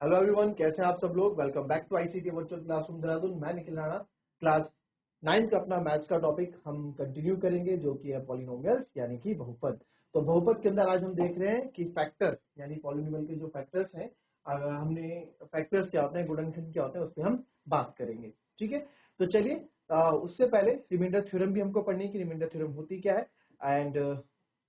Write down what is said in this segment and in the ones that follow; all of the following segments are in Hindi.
हेलो एवरीवन, कैसे हैं आप सब लोग। Welcome back to ICT virtual classroom Dehradun. मैं निखिल राणा। क्लास 9 का अपना मैथ्स का टॉपिक हम कंटिन्यू करेंगे, जो कि है पॉलिनोमियल्स यानी कि बहुपद। तो बहुपद के अंदर आज हम देख रहे हैं कि फैक्टर यानी पॉलिनोमियल के जो फैक्टर्स हैं, अगर हमने फैक्टर्स क्या होते हैं, गुणनखंड क्या होते हैं, उस पर हम बात करेंगे। ठीक है, तो चलिए उससे पहले रिमाइंडर थ्योरम भी हमको पढ़नी है कि रिमाइंडर थ्योरम होती क्या है। एंड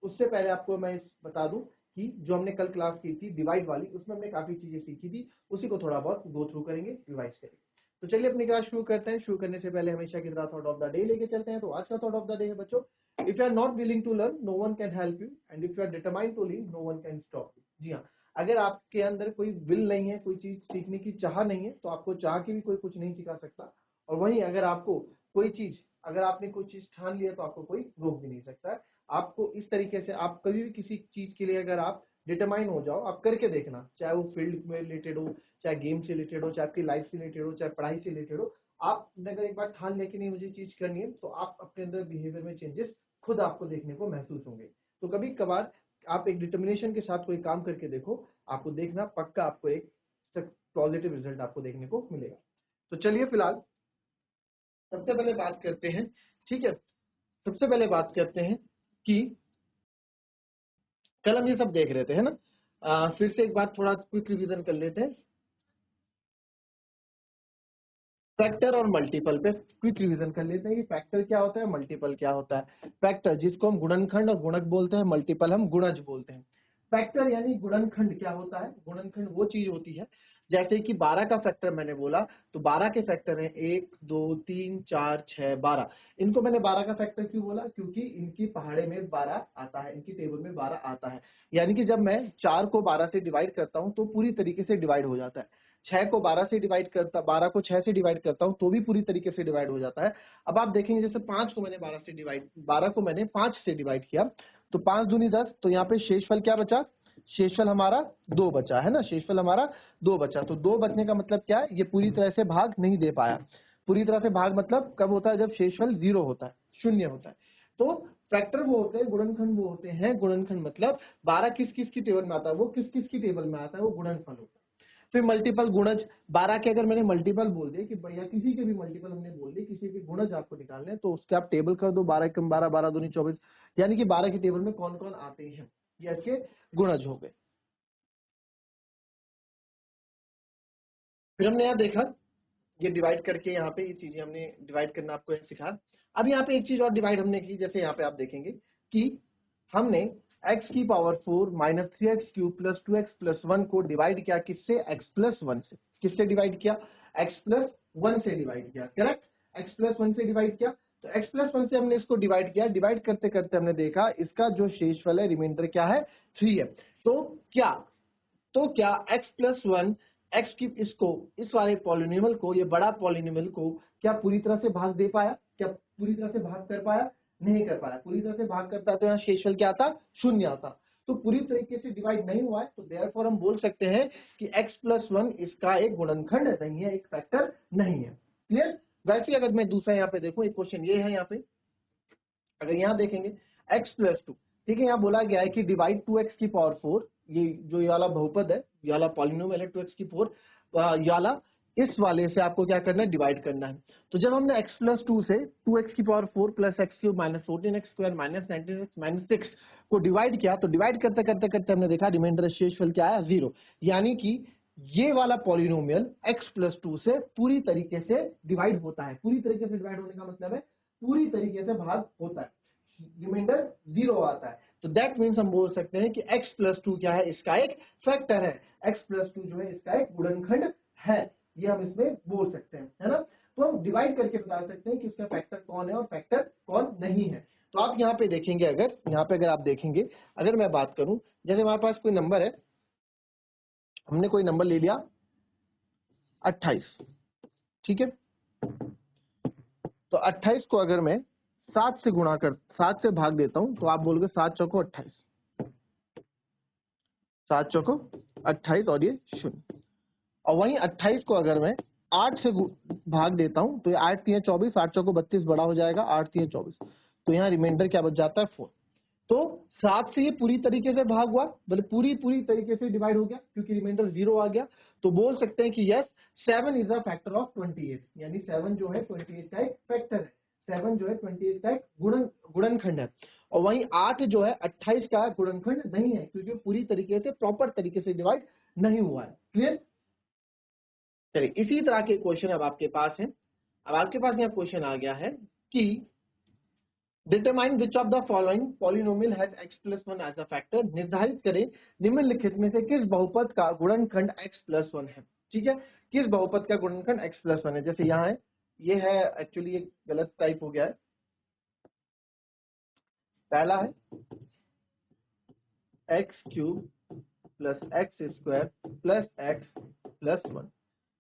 उससे पहले आपको मैं बता दूं कि जो हमने कल क्लास की थी डिवाइड वाली, उसमें हमने काफी चीजें सीखी थी, उसी को थोड़ा बहुत गो थ्रू करेंगे, रिवाइज करेंगे। तो चलिए अपनी क्लास शुरू करते हैं। शुरू करने से पहले हमेशा की तरह थॉट ऑफ द डे लेके चलते हैं। तो आज का थॉट ऑफ द डे है बच्चों, if you are not willing to learn, no one can help you, and if you are determined to leave, no one can stop you. जी हाँ, अगर आपके अंदर कोई विल नहीं है, कोई चीज सीखने की चाह नहीं है, तो आपको चाह के भी कोई कुछ नहीं सिखा सकता। और वहीं अगर आपको कोई चीज, अगर आपने कोई चीज ठान लिया, तो आपको कोई रोक भी नहीं सकता है। आपको इस तरीके से, आप कभी भी किसी चीज के लिए अगर आप डिटरमाइन हो जाओ, आप करके देखना, चाहे वो फील्ड में रिलेटेड हो, चाहे गेम से रिलेटेड हो, चाहे आपकी लाइफ से रिलेटेड हो, चाहे पढ़ाई से रिलेटेड हो। आप अगर एक बार ठान लिया कि नहीं मुझे चीज करनी है, तो आप अपने अंदर बिहेवियर में चेंजेस खुद आपको देखने को महसूस होंगे। तो कभी कभार आप एक डिटर्मिनेशन के साथ कोई काम करके देखो, आपको देखना पक्का आपको एक पॉजिटिव रिजल्ट आपको देखने को मिलेगा। तो चलिए फिलहाल सबसे पहले बात करते हैं। ठीक है, सबसे पहले बात करते हैं कि कल हम ये सब देख रहे थे, है ना। फिर से एक बार थोड़ा क्विक रिवीजन कर लेते हैं। फैक्टर और मल्टीपल पे क्विक रिवीजन कर लेते हैं कि फैक्टर क्या होता है, मल्टीपल क्या होता है। फैक्टर जिसको हम गुणनखंड और गुणक बोलते हैं, मल्टीपल हम गुणज बोलते हैं। फैक्टर यानी गुणनखंड क्या होता है, गुणनखंड वो चीज होती है, जैसे कि 12 का फैक्टर मैंने बोला, तो 12 के फैक्टर हैं 1 2 3 4 6 12। इनको मैंने 12 का फैक्टर क्यों बोला, क्योंकि इनकी पहाड़े में 12 आता है, इनकी टेबल में 12 आता है। यानी कि जब मैं 4 को 12 से डिवाइड करता हूं तो पूरी तरीके से डिवाइड हो जाता है। 6 को 12 से डिवाइड करता, 12 को 6 से डिवाइड करता हूं तो भी पूरी तरीके से डिवाइड हो जाता है। अब आप देखेंगे जैसे 5 को मैंने 12 से डिवाइड, 12 को मैंने 5 से डिवाइड किया, तो 5 दूनी 10, तो यहाँ पे शेषफल क्या बचा, शेषफल हमारा 2 बचा, है ना। शेषफल हमारा 2 बचा, तो 2 बचने का मतलब क्या है, ये पूरी तरह से भाग नहीं दे पाया। पूरी तरह से भाग मतलब कब होता है, जब शेषफल 0 होता है, शून्य होता है। तो फैक्टर वो होते हैं, गुणनखंड वो होते हैं, गुणनखंड मतलब 12 किस किस की टेबल में आता है, वो किस किस की टेबल में आता है, वो गुणनफल होता है। फिर मल्टीपल गुणज, 12 के अगर मैंने मल्टीपल बोल दिए कि भैया किसी के भी मल्टीपल हमने बोल दिए, किसी के गुणज आपको निकालने हैं, तो उसके आप टेबल कर दो, 12 कम 12, 12 दूनी 24, यानी कि 12 की टेबल में कौन कौन आते हैं, ये इसके गुणज हो गए। फिर हमने यहाँ देखा, ये डिवाइड करके यहाँ पे ये चीजें हमने डिवाइड करना आपको सिखा। अब यहाँ पे एक चीज और डिवाइड हमने की, जैसे यहाँ पे आप देखेंगे कि हमने x की power 4 minus 3x cube plus 2x plus 1 को डिवाइड किया किससे, x प्लस 1 से। किससे डिवाइड किया, x प्लस 1 से डिवाइड किया, करेक्ट। x प्लस 1 से डिवाइड किया, तो x प्लस 1 से हमने इसको डिवाइड किया। डिवाइड करते करते हमने देखा इसका जो शेषफल है, रिमाइंडर क्या है, 3 है। तो क्या x प्लस 1, एक्स की इसको, इस वाले पॉलिनोमियल को, ये बड़ा पॉलिनोमियल को क्या पूरी तरह से भाग दे पाया, क्या पूरी तरह से भाग कर पाया, नहीं कर पाया। पूरी तरह से भाग करता तो यहाँ शेषफल क्या आता, शून्य आता। तो पूरी तरीके से डिवाइड नहीं हुआ है, तो देयरफॉर हम बोल सकते हैं कि x प्लस 1 इसका एक गुणनखंड नहीं है, एक फैक्टर नहीं है। क्लियर। वैसे अगर मैं दूसरा यहाँ पे देखूं, एक क्वेश्चन ये है यहाँ पे, अगर यहाँ देखेंगे x प्लस 2, ठीक है, यहाँ बोला गया है कि डिवाइड 2x की पावर 4, ये जो ये वाला बहुपद है, ये वाला पॉलिनोमियल है 2x की 4, ये वाला, इस वाले से आपको क्या करना है, डिवाइड करना है। तो जब हमने x प्लस 2 से 2x की power 4 plus x cube minus 14x square minus 19x minus 6 को डिवाइड किया, तो डिवाइड करते करते करते हमने देखा रिमाइंडर शेषफल क्या आया, 0। यानी कि ये वाला पॉलिनोमियल x प्लस 2 से पूरी तरीके से डिवाइड होता है। पूरी तरीके से डिवाइड होने का मतलब है पूरी तरीके से भाग होता है, रिमाइंडर 0 आता है। तो दैट मीन्स हम बोल सकते हैं कि x प्लस 2 क्या है, इसका एक फैक्टर है। x प्लस 2 जो है इसका एक गुणनखंड है, ये हम इसमें बोल सकते हैं, है ना। तो हम डिवाइड करके बता सकते हैं कि इसका फैक्टर कौन है और फैक्टर कौन नहीं है। तो आप यहाँ पे देखेंगे, अगर यहाँ पे अगर आप देखेंगे, अगर मैं बात करूं, जैसे हमारे पास कोई नंबर है, हमने कोई नंबर ले लिया 28, ठीक है। तो 28 को अगर मैं 7 से गुणा कर, 7 से भाग देता हूं, तो आप बोलोगे 7 चौको 28, 7 चौको 28 और ये 0। और वहीं 28 को अगर मैं 8 से भाग देता हूं, तो ये 8 3 24, 8 चौको 32 बड़ा हो जाएगा, 8 3 24, तो यहाँ रिमाइंडर क्या बच जाता है, 4। तो 7 से ये पूरी तरीके से भाग हुआ, मतलब पूरी तरीके से डिवाइड हो गया, क्योंकि रिमाइंडर 0 आ गया। तो बोल सकते हैं कि yes 7 is a factor of 28, यानी 7 जो है 28 का एक फैक्टर है, 7 जो है 28 का एक गुणनखंड है। और वहीं 8 जो है 28 का गुणनखंड नहीं है, क्योंकि पूरी तरीके से प्रॉपर तरीके से डिवाइड नहीं हुआ है। क्लियर? चलिए, इसी तरह के क्वेश्चन अब आपके पास है। अब आपके पास यहाँ क्वेश्चन आ गया है कि determine which of the following polynomial has x plus 1 as a factor. निर्धारित करें निम्नलिखित में से किस बहुपद का गुणनखंड x प्लस 1 है। ठीक है, किस बहुपद का गुणनखंड x प्लस 1 है। जैसे यहाँ है, ये है एक्चुअली ये गलत टाइप हो गया है। पहला है x cube plus x square plus x plus 1।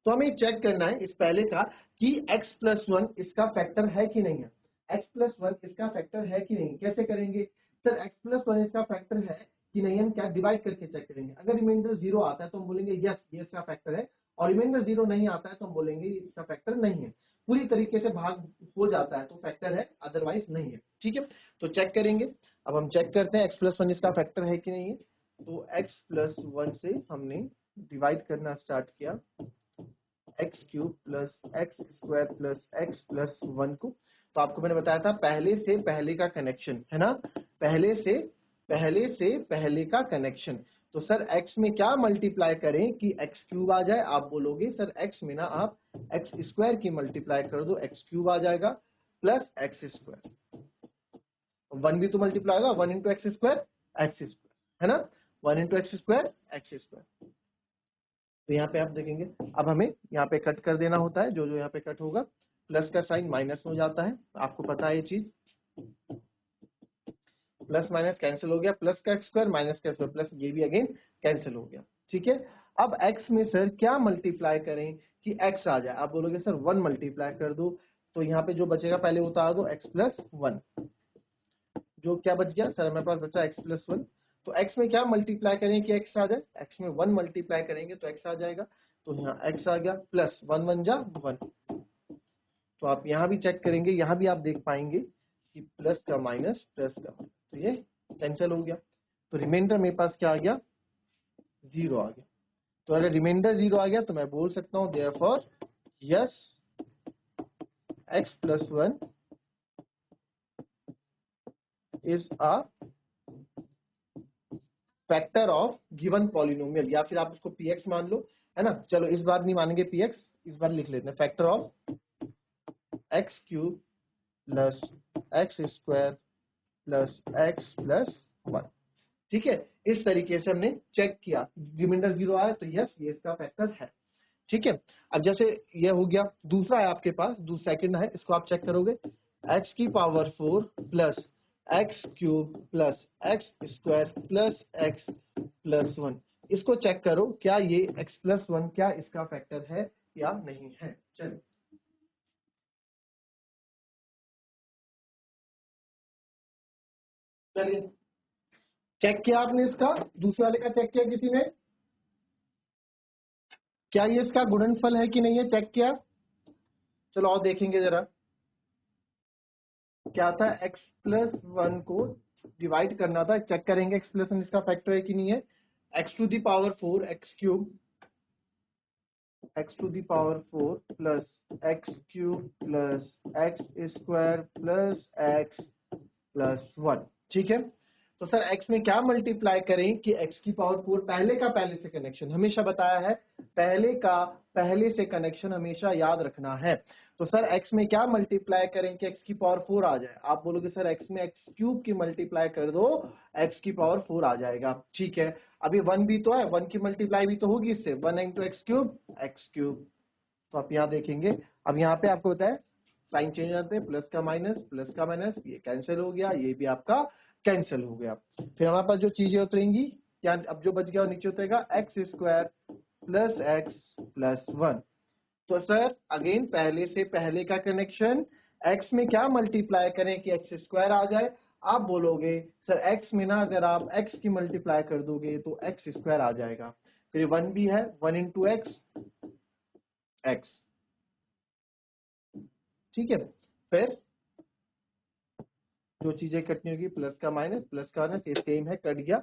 तो हमें चेक करना है इस पहले का कि x प्लस 1 इसका फैक्टर है कि नहीं है। x प्लस 1 इसका फैक्टर है कि नहीं, कैसे करेंगे सर? x प्लस 1 इसका फैक्टर है कि नहीं हम क्या डिवाइड करके चेक करेंगे। अगर रिमाइंडर 0 आता है तो हम बोलेंगे यस ये इसका फैक्टर है, और रिमाइंडर 0 नहीं आता है तो हम बोलेंगे इसका फैक्टर नहीं है। पूरी तरीके से भाग हो जाता है तो फैक्टर है, अदरवाइज नहीं है। ठीक है, तो चेक करेंगे। अब हम चेक करते हैं x प्लस 1 इसका फैक्टर है कि नहीं है। तो x प्लस 1 से हमने डिवाइड करना स्टार्ट किया, x cube plus x square plus x plus 1 को। तो आपको मैंने बताया था पहले से पहले का कनेक्शन है ना, पहले से पहले का कनेक्शन। तो सर x में क्या मल्टीप्लाई करें कि x क्यूब आ जाए। आप बोलोगे सर x में ना आप एक्स स्क्वायर की मल्टीप्लाई कर दो, एक्स क्यूब आ जाएगा प्लस एक्स स्क्वायर। 1 भी तो मल्टीप्लाई होगा, 1 इंटू एक्स स्क्वायर है ना, 1 इंटू एक्स स्क्वायर। तो यहाँ पे आप देखेंगे अब हमें यहाँ पे कट कर देना होता है, जो जो यहाँ पे कट होगा प्लस का साइन माइनस में हो जाता है, आपको पता है ये चीज। प्लस माइनस कैंसिल हो गया, प्लस का स्क्वायर माइनस का स्क्वायर प्लस, ये भी अगेन कैंसिल हो गया। ठीक है, अब x में सर क्या मल्टीप्लाई करें कि x आ जाए। आप बोलोगे सर 1 मल्टीप्लाई कर दो, तो यहाँ पे जो बचेगा पहले उतार दो x प्लस 1। जो क्या बच गया सर, हमारे पास बचा x प्लस 1। तो x में क्या मल्टीप्लाई करें कि x आ जाए, x में 1 मल्टीप्लाई करेंगे तो x आ जाएगा। तो यहाँ x आ गया प्लस 1 1 जा 1। तो आप यहाँ भी चेक करेंगे, यहाँ भी आप देख पाएंगे कि प्लस का माइनस प्लस का माइनस, तो ये कैंसिल हो गया। तो रिमाइंडर मेरे पास क्या आ गया, 0 आ गया। तो अगर रिमाइंडर 0 आ गया तो मैं बोल सकता हूँ therefore yes x plus 1 is a factor of given polynomial, या फिर आप उसको px मान लो, है ना। चलो इस बार नहीं मानेंगे px, इस बार लिख लेते हैं factor of x cube plus x square plus x plus 1। ठीक है, इस तरीके से हमने चेक किया, रिमाइंडर 0 आया तो यस ये इसका फैक्टर है। ठीक है, अब जैसे ये हो गया, दूसरा है आपके पास, सेकंड है, इसको आप चेक करोगे x की power 4 plus x cube plus x square plus x plus 1। इसको चेक करो क्या ये x प्लस 1 क्या इसका फैक्टर है या नहीं है। चलिए चलिए चेक किया आपने, इसका दूसरे वाले का चेक किया किसी ने, क्या ये इसका गुणनफल है कि नहीं है, चेक किया। चलो और देखेंगे जरा क्या था, x प्लस 1 को डिवाइड करना था, चेक करेंगे x प्लस 1 इसका फैक्टर है कि नहीं है। x to the power 4 x cube, x to the power 4 plus x cube plus x square plus x plus 1। ठीक है, तो सर x में क्या मल्टीप्लाई करें कि x की पावर 4, पहले का पहले से कनेक्शन हमेशा बताया है, पहले का पहले से कनेक्शन हमेशा याद रखना है। तो सर x में क्या मल्टीप्लाई करें कि x की पावर 4 आ जाए। आप बोलोगे सर x में एक्स क्यूब की मल्टीप्लाई कर दो, x की पावर 4 आ जाएगा। ठीक है, अभी 1 भी तो है, 1 की मल्टीप्लाई भी तो होगी इससे, 1 इंटू एक्स क्यूब। तो आप यहाँ देखेंगे, अब यहाँ पे आपको बताया साइन चेंज आते हैं, प्लस का माइनस, ये कैंसिल हो गया, ये भी आपका कैंसिल हो गया। फिर हमारे पास जो चीजें उतरेंगी क्या, अब जो बच गया वो नीचे उतरेगा x square plus x plus 1। तो सर अगेन पहले से पहले का कनेक्शन, x में क्या मल्टीप्लाई करें कि एक्स स्क्वायर आ जाए। आप बोलोगे सर x में ना अगर आप x की मल्टीप्लाई कर दोगे तो एक्स स्क्वायर आ जाएगा। फिर 1 भी है, 1 इंटू एक्स। ठीक है, फिर जो चीजें कटनी होगी प्लस का माइनस ये सेम है, कट गया,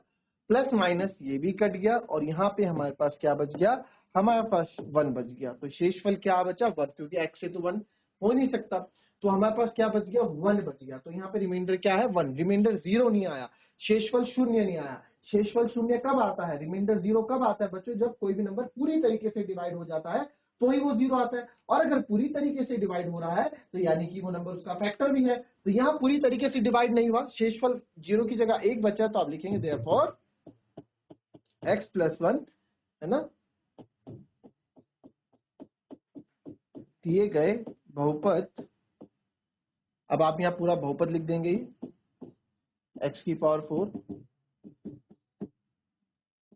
प्लस माइनस ये भी कट गया, और यहाँ पे हमारे पास क्या बच गया, हमारे पास 1 बच गया, तो शेषफल क्या बचा 1, क्योंकि x से तो 1 हो नहीं सकता, तो हमारे पास क्या बच गया 1 बच गया। तो यहाँ पे रिमाइंडर क्या है 1, रिमाइंडर 0 नहीं आया, शेषफल 0 नहीं आया। शेषफल 0 कब आता है, रिमाइंडर 0 कब आता है बच्चों, जब कोई भी नंबर पूरी तरीके से डिवाइड हो जाता है तो ही वो 0 आता है, और अगर पूरी तरीके से डिवाइड हो रहा है तो यानी कि वो नंबर उसका फैक्टर भी है। तो यहाँ पूरी तरीके से डिवाइड नहीं हुआ, शेषफल 0 की जगह 1 बचा, तो आप लिखेंगे देयरफॉर x प्लस 1, है ना, दिए गए बहुपद, अब आप यहाँ पूरा बहुपद लिख देंगे, x की पावर 4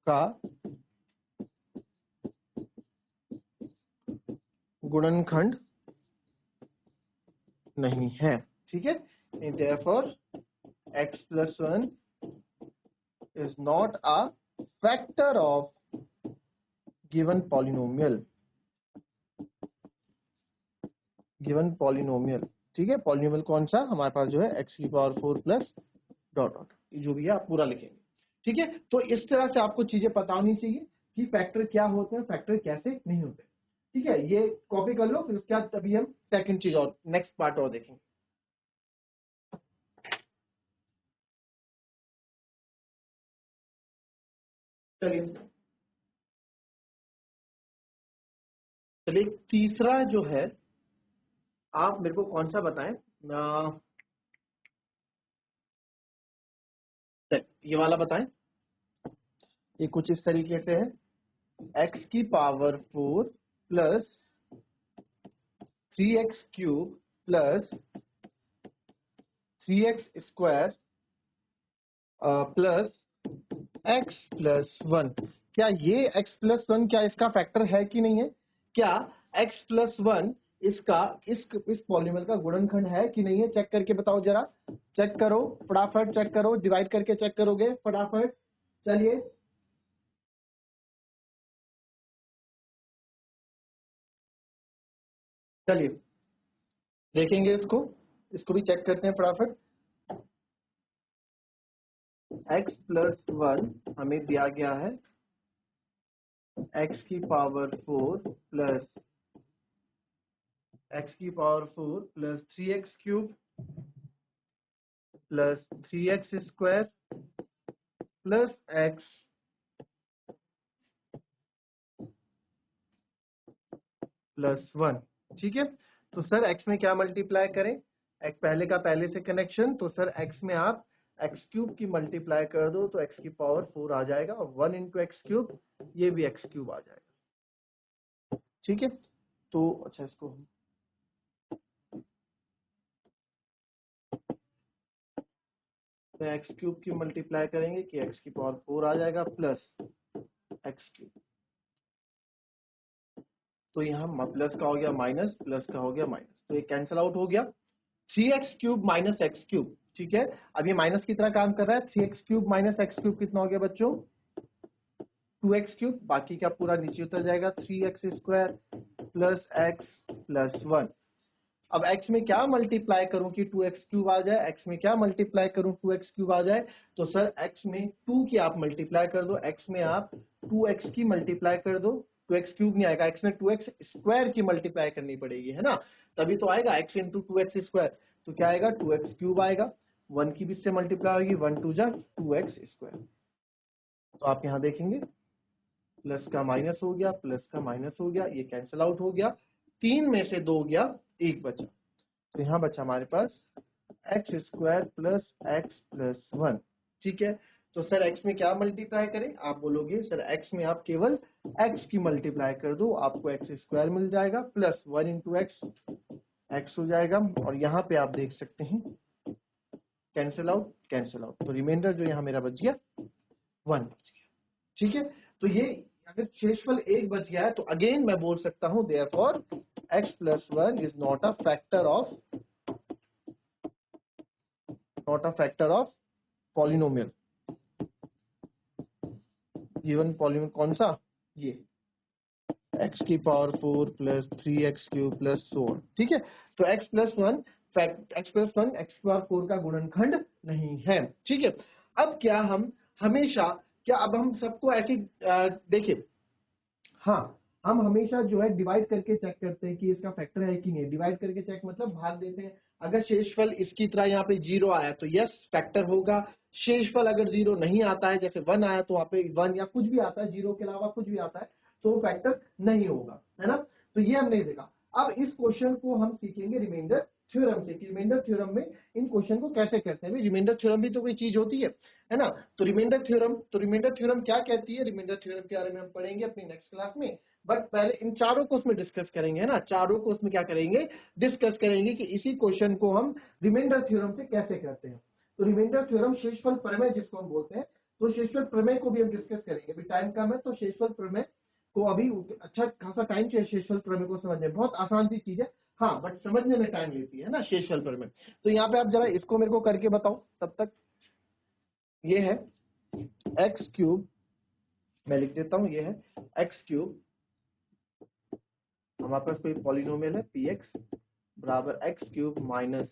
का गुणनखंड नहीं है, ठीक है। therefore x plus 1 is not a factor of given polynomial, ठीक है। पॉलिनोमियल कौन सा, हमारे पास जो है x की पावर 4 प्लस डॉट डॉट, जो भी है आप पूरा लिखेंगे, ठीक है। तो इस तरह से आपको चीजें पता होनी चाहिए कि फैक्टर क्या होते हैं, फैक्टर कैसे नहीं होते, ठीक है। ये कॉपी कर लो, फिर उसके बाद तभी हम सेकंड चीज और नेक्स्ट पार्ट और देखेंगे। चलिए तीसरा जो है, आप मेरे को कौन सा बताएं, ये वाला बताएं। ये कुछ इस तरीके से है, x की power 4 plus 3x cube plus 3x square plus x plus 1। क्या ये x प्लस 1 क्या इसका फैक्टर है कि नहीं है, क्या x प्लस 1 इसका इस पॉलीनोमियल का गुणनखंड है कि नहीं है, चेक करके बताओ जरा, चेक करो फटाफट, चेक करो, डिवाइड करके चेक करोगे फटाफट, चलिए चलिए देखेंगे इसको भी चेक करते हैं फटाफट। x प्लस 1 हमें दिया गया है x की power 4 plus 3x cube plus 3x square plus x plus 1, ठीक है। तो सर x में क्या मल्टीप्लाई करें, एक पहले का पहले से कनेक्शन, तो सर x में आप x क्यूब की मल्टीप्लाई कर दो तो x की पावर 4 आ जाएगा, और 1 इंटू एक्स क्यूब, ये भी x क्यूब आ जाएगा, ठीक है। तो अच्छा इसको तो एक्स क्यूब की मल्टीप्लाई करेंगे कि x की पावर 4 आ जाएगा प्लस एक्स क्यूब, तो यहाँ प्लस का हो गया माइनस, प्लस का हो गया माइनस, तो ये कैंसिल आउट हो गया, 3x cube minus x cube, ठीक है। अब ये माइनस की तरह काम कर रहा है, 3x cube minus x cube कितना हो गया बच्चों 2x क्यूब, बाकी का पूरा नीचे उतर जाएगा, 3x square plus x plus 1। अब x में क्या मल्टीप्लाई करूं कि 2x क्यूब आ जाए, x में क्या मल्टीप्लाई करूं 2x क्यूब आ जाए, तो सर x में 2 की आप मल्टीप्लाई कर दो, x में आप 2x की मल्टीप्लाई कर दो, 2x क्यूब नहीं आएगा, x में 2x स्क्वायर की मल्टीप्लाई करनी पड़ेगी, है ना, तभी तो आएगा x इंटू 2x स्क्वायर, तो क्या आएगा 2x क्यूब आएगा, 1 की भी इससे मल्टीप्लाई होगी, 1 2 जा 2x स्क्वायर। तो आप यहाँ देखेंगे प्लस का माइनस हो गया, प्लस का माइनस हो गया, ये कैंसिल आउट हो गया, 3 में से 2 गया, 1 बचा, तो यहाँ बचा हमारे पास x square plus x plus 1, ठीक है। तो सर x में क्या मल्टीप्लाई करें, आप बोलोगे सर x में आप केवल x की मल्टीप्लाई कर दो, आपको एक्स स्क्वायर मिल जाएगा प्लस 1 इंटू एक्स, एक्स हो जाएगा, और यहाँ पे आप देख सकते हैं कैंसिल आउट, तो रिमाइंडर जो यहाँ मेरा बच गया 1 बच गया, ठीक है। तो ये अगर शेषफल 1 बच गया है तो अगेन मैं बोल सकता हूं therefore x plus 1 is not a factor of polynomial, given polynomial कौन सा, ये x की power 4 plus 3x cube plus 4, ठीक है। तो x प्लस 1 x की पावर 4 का गुणनखंड नहीं है, ठीक है। अब क्या हम हमेशा, क्या अब हम सबको ऐसी देखिए, हाँ हम हमेशा जो है डिवाइड करके चेक करते हैं कि इसका फैक्टर है कि नहीं। डिवाइड करके चेक मतलब भाग देते हैं। अगर शेषफल इसकी तरह यहाँ पे 0 आया तो यस फैक्टर होगा। शेषफल अगर 0 नहीं आता है, जैसे 1 आया तो वहां पे 1 या कुछ भी आता है, 0 के अलावा कुछ भी आता है तो वो फैक्टर नहीं होगा, है ना। तो ये हमने देखा। अब इस क्वेश्चन को हम सीखेंगे रिमाइंडर थ्योरम से कि रिमाइंडर थ्योरम में इन क्वेश्चन को कैसे करते हैं। रिमाइंडर थ्योरम भी तो कोई चीज होती है ना। तो रिमाइंडर थ्योरम क्या कहती है, रिमाइंडर थ्योरम के बारे में हम पढ़ेंगे अपनी नेक्स्ट क्लास में। बट पहले इन चारों को उसमें डिस्कस करेंगे, है ना। चारों को उसमें क्या करेंगे, डिस्कस करेंगे कि इसी क्वेश्चन को हम रिमाइंडर थ्योरम से कैसे करते हैं। तो रिमाइंडर थ्योरम शेषफल प्रमेय जिसको हम बोलते हैं, तो शेषफल प्रमेय को भी हम डिस्कस करेंगे। अभी टाइम कम है तो शेषफल प्रमेय को अभी अच्छा खासा टाइम चाहिए शेषफल प्रमेय को समझने। बहुत आसान सी चीज है, हाँ, बट समझने में टाइम लेती है ना शेषफल प्रमेय। तो यहाँ पे आप जरा इसको मेरे को करके बताओ तब तक। ये है एक्स क्यूब, मैं लिख देता हूं, ये है एक्स क्यूब, हमारे पास कोई पॉलिनोमियल है पी एक्स बराबर x cube minus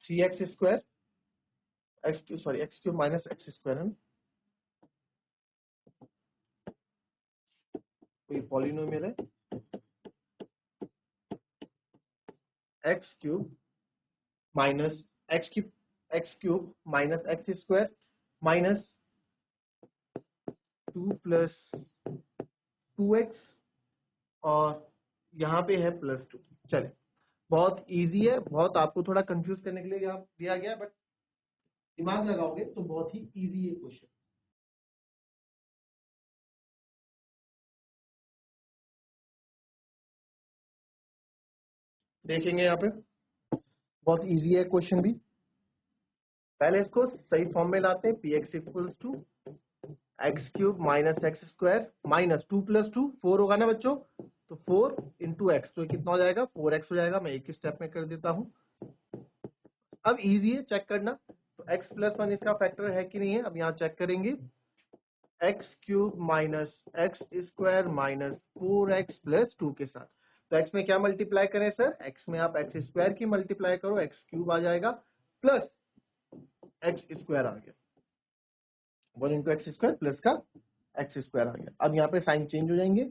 3x square, x cube minus x square है, कोई पॉलिनोमियल है x cube minus x cube minus x square minus 2 plus 2x और यहाँ पे है प्लस 2। चले, बहुत इजी है, बहुत आपको थोड़ा कंफ्यूज करने के लिए यहाँ दिया गया, बट दिमाग लगाओगे तो बहुत ही इजी है क्वेश्चन। देखेंगे यहाँ पे बहुत इजी है क्वेश्चन भी। पहले इसको सही फॉर्म में लाते हैं, P x equals to x cube minus x square minus 2 plus 2 4 होगा ना बच्चों, तो 4 इंटू एक्स, तो कितना हो जाएगा 4x हो जाएगा। मैं एक ही स्टेप में कर देता हूं। अब इजी है चेक करना, तो x प्लस 1 इसका फैक्टर है कि नहीं है, अब यहाँ चेक करेंगे। X cube minus x square minus 4x plus 2 के साथ, तो x में क्या मल्टीप्लाई करें सर, x में आप एक्स स्क्वायर की मल्टीप्लाई करो, एक्स क्यूब आ जाएगा प्लस एक्स स्क्वायर आ गया, 1 इंटू एक्स स्क्वायर प्लस का एक्स स्क्वायर आ गया। अब यहाँ पे साइन चेंज हो जाएंगे,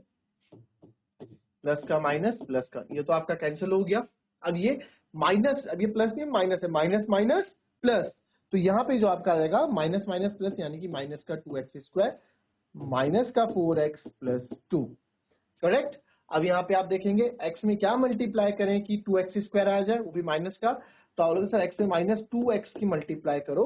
प्लस का माइनस प्लस का, ये तो आपका कैंसिल हो गया। अब ये माइनस, अब ये प्लस नहीं माइनस है, माइनस माइनस प्लस, तो यहाँ पे जो आपका आ जाएगा माइनस माइनस प्लस, यानी कि माइनस का 2x स्क्वायर माइनस का 4x प्लस 2, करेक्ट। अब यहाँ पे आप देखेंगे x में क्या मल्टीप्लाई करें कि 2x स्क्वायर आ जाए, वो भी माइनस का, तो आप लोग सर x में माइनस 2x की मल्टीप्लाई करो।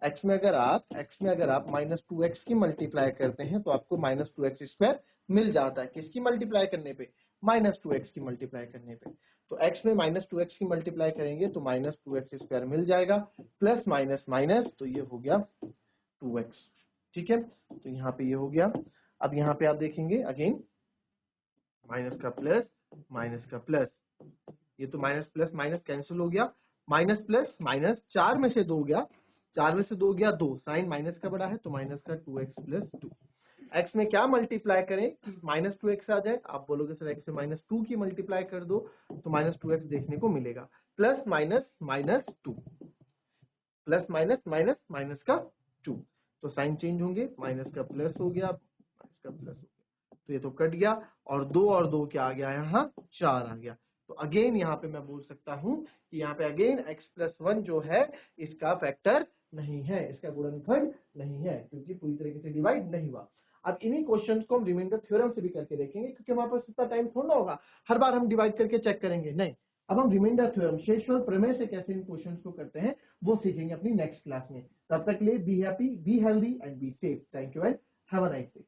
x में अगर आप माइनस 2x की मल्टीप्लाई करते हैं तो आपको माइनस 2x स्क्वायर मिल जाता है। किसकी मल्टीप्लाई करने पे, माइनस 2x की मल्टीप्लाई करने पे। तो x में माइनस 2x की मल्टीप्लाई करेंगे तो माइनस 2x स्क्वायर मिल जाएगा, प्लस माइनस माइनस, तो ये हो गया 2x, ठीक है। तो यहाँ पे ये हो गया। अब यहाँ पे आप देखेंगे अगेन माइनस का प्लस, ये तो माइनस प्लस माइनस कैंसिल हो गया, माइनस प्लस माइनस, 4 में से 2 गया, 4 में से 2 गया 2, साइन माइनस का बड़ा है तो माइनस का 2x प्लस 2। x में क्या मल्टीप्लाई करें कि माइनस 2x आ जाए, आप बोलोगे सर x से माइनस 2 की मल्टीप्लाई कर दो तो माइनस 2x देखने को मिलेगा, plus minus minus 2, plus minus minus minus का 2, तो साइन चेंज होंगे, माइनस का प्लस हो गया, माइनस का प्लस हो गया, तो ये तो कट गया, और 2 क्या आ गया यहाँ 4 आ गया। तो अगेन यहाँ पे मैं बोल सकता हूँ कि यहाँ पे अगेन x प्लस 1 जो है इसका फैक्टर नहीं है, इसका गुणनफल नहीं है, क्योंकि पूरी तरीके से डिवाइड नहीं हुआ। अब इन्हीं क्वेश्चंस को हम रिमाइंडर थ्योरम से भी करके देखेंगे, क्योंकि हमारे पास इतना टाइम थोड़ा होगा हर बार हम डिवाइड करके चेक करेंगे, नहीं। अब हम रिमाइंडर थ्योरम शेषफल प्रमेय से कैसे इन क्वेश्चंस को करते हैं वो सीखेंगे अपनी नेक्स्ट क्लास में। तब तक के लिए be happy, be healthy and be safe. Thank you and have a nice day.